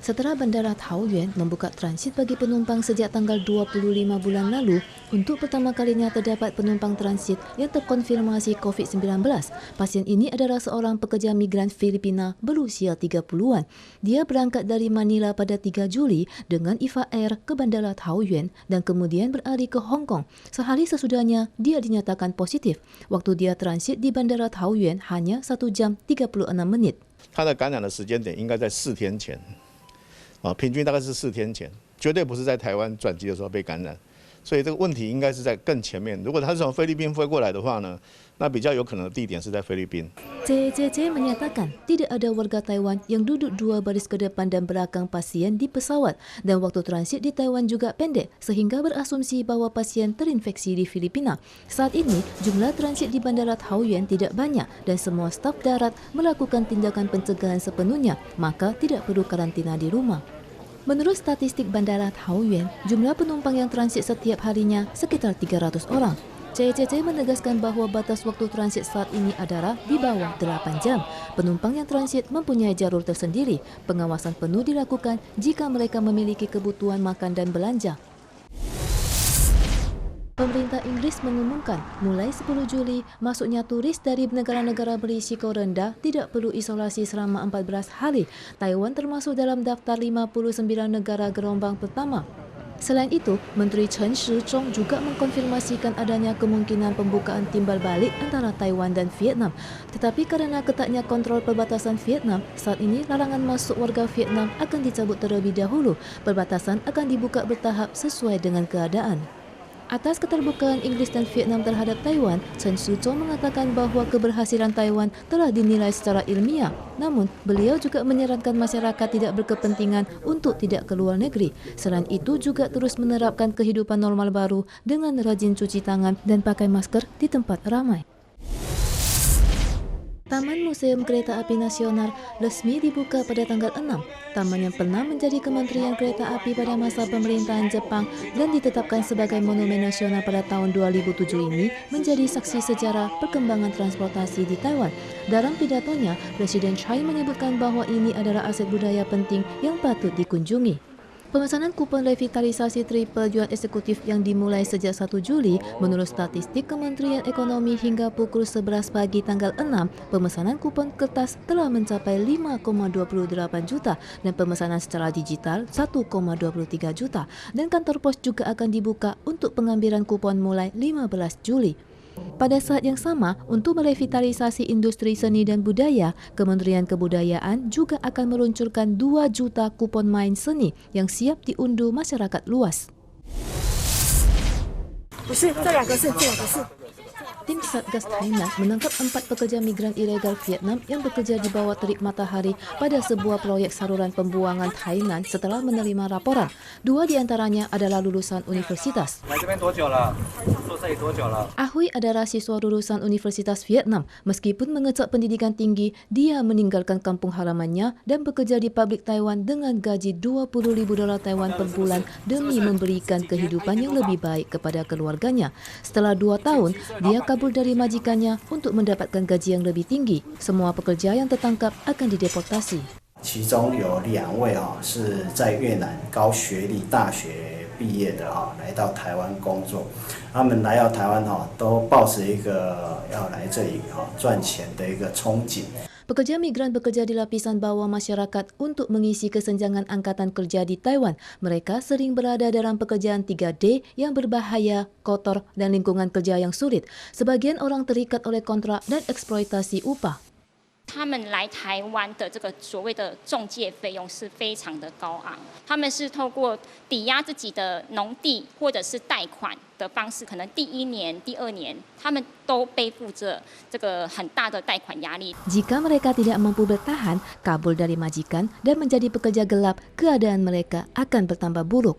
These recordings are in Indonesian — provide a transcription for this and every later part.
Setelah Bandara Taoyuan membuka transit bagi penumpang sejak tanggal 25 bulan lalu, untuk pertama kalinya terdapat penumpang transit yang terkonfirmasi COVID-19. Pasien ini adalah seorang pekerja migran Filipina berusia 30-an. Dia berangkat dari Manila pada 3 Juli dengan EVA Air ke Bandara Taoyuan dan kemudian beralih ke Hong Kong. Sehari sesudahnya, dia dinyatakan positif. Waktu dia transit di Bandara Taoyuan hanya 1 jam 36 menit. 他的感染的时间点应该在4天前。 平均大概是4天前，绝对不是在台湾转机的时候被感染，所以这个问题应该是在更前面。如果他是从菲律宾飞过来的话呢，那比较有可能的地点是在菲律宾。CCC menyatakan tidak ada warga Taiwan yang duduk 2 baris ke depan dan belakang pasien di pesawat dan waktu transit di Taiwan juga pendek sehingga berasumsi bahwa pasien terinfeksi di Filipina. Saat ini jumlah transit di Bandara Taoyuan tidak banyak dan semua staf darat melakukan tindakan pencegahan sepenuhnya, maka tidak perlu karantina di rumah. Menurut statistik Bandara Taoyuan, jumlah penumpang yang transit setiap harinya sekitar 300 orang. CCC menegaskan bahwa batas waktu transit saat ini adalah di bawah 8 jam. Penumpang yang transit mempunyai jalur tersendiri. Pengawasan penuh dilakukan jika mereka memiliki kebutuhan makan dan belanja. Pemerintah Inggris mengumumkan mulai 10 Juli masuknya turis dari negara-negara berisiko rendah tidak perlu isolasi selama 14 hari. Taiwan termasuk dalam daftar 59 negara gelombang pertama. Selain itu, Menteri Chen Shizhong juga mengkonfirmasikan adanya kemungkinan pembukaan timbal balik antara Taiwan dan Vietnam. Tetapi karena ketatnya kontrol perbatasan Vietnam, saat ini larangan masuk warga Vietnam akan dicabut terlebih dahulu. Perbatasan akan dibuka bertahap sesuai dengan keadaan. Atas keterbukaan Inggris dan Vietnam terhadap Taiwan, Chen Shizhong mengatakan bahwa keberhasilan Taiwan telah dinilai secara ilmiah. Namun, beliau juga menyarankan masyarakat tidak berkepentingan untuk tidak keluar negeri. Selain itu juga terus menerapkan kehidupan normal baru dengan rajin cuci tangan dan pakai masker di tempat ramai. Taman Museum Kereta Api Nasional resmi dibuka pada tanggal 6. Taman yang pernah menjadi Kementerian Kereta Api pada masa pemerintahan Jepang dan ditetapkan sebagai Monumen Nasional pada tahun 2007 ini menjadi saksi sejarah perkembangan transportasi di Taiwan. Dalam pidatonya, Presiden Tsai menyebutkan bahwa ini adalah aset budaya penting yang patut dikunjungi. Pemesanan kupon revitalisasi Triple Yuan Eksekutif yang dimulai sejak 1 Juli, menurut statistik Kementerian Ekonomi hingga pukul 11 pagi tanggal 6, pemesanan kupon kertas telah mencapai 5,28 juta dan pemesanan secara digital 1,23 juta. Dan kantor pos juga akan dibuka untuk pengambilan kupon mulai 15 Juli. Pada saat yang sama, untuk merevitalisasi industri seni dan budaya, Kementerian Kebudayaan juga akan meluncurkan 2 juta kupon main seni yang siap diunduh masyarakat luas. Tim Satgas Thailand menangkap 4 pekerja migran ilegal Vietnam yang bekerja di bawah terik matahari pada sebuah proyek saluran pembuangan Thailand setelah menerima laporan. 2 diantaranya adalah lulusan universitas. Ahui adalah siswa lulusan Universitas Vietnam. Meskipun mengecap pendidikan tinggi, dia meninggalkan kampung halamannya dan bekerja di pabrik Taiwan dengan gaji $20.000 Taiwan per bulan demi memberikan kehidupan yang lebih baik kepada keluarganya. Setelah 2 tahun, dia kabur dari majikannya untuk mendapatkan gaji yang lebih tinggi. Semua pekerja yang tertangkap akan dideportasi. 其中有2位是在越南高学历大学毕业的来到台湾工作。他们来到台湾都抱着一个要来这里赚钱的一个憧憬。 Pekerja migran bekerja di lapisan bawah masyarakat untuk mengisi kesenjangan angkatan kerja di Taiwan. Mereka sering berada dalam pekerjaan 3D yang berbahaya, kotor, dan lingkungan kerja yang sulit. Sebagian orang terikat oleh kontrak dan eksploitasi upah. 他们来台湾的这个所谓的中介费用是非常的高昂，他们是透过抵押自己的农地或者是贷款的方式，可能第1年、第2年，他们都背负着这个很大的贷款压力。 Jika mereka tidak mampu bertahan, kabur dari majikan dan menjadi pekerja gelap, keadaan mereka akan bertambah buruk.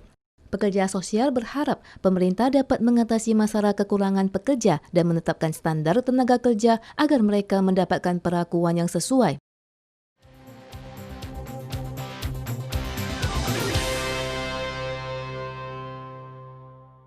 Pekerja sosial berharap pemerintah dapat mengatasi masalah kekurangan pekerja dan menetapkan standar tenaga kerja agar mereka mendapatkan perlakuan yang sesuai.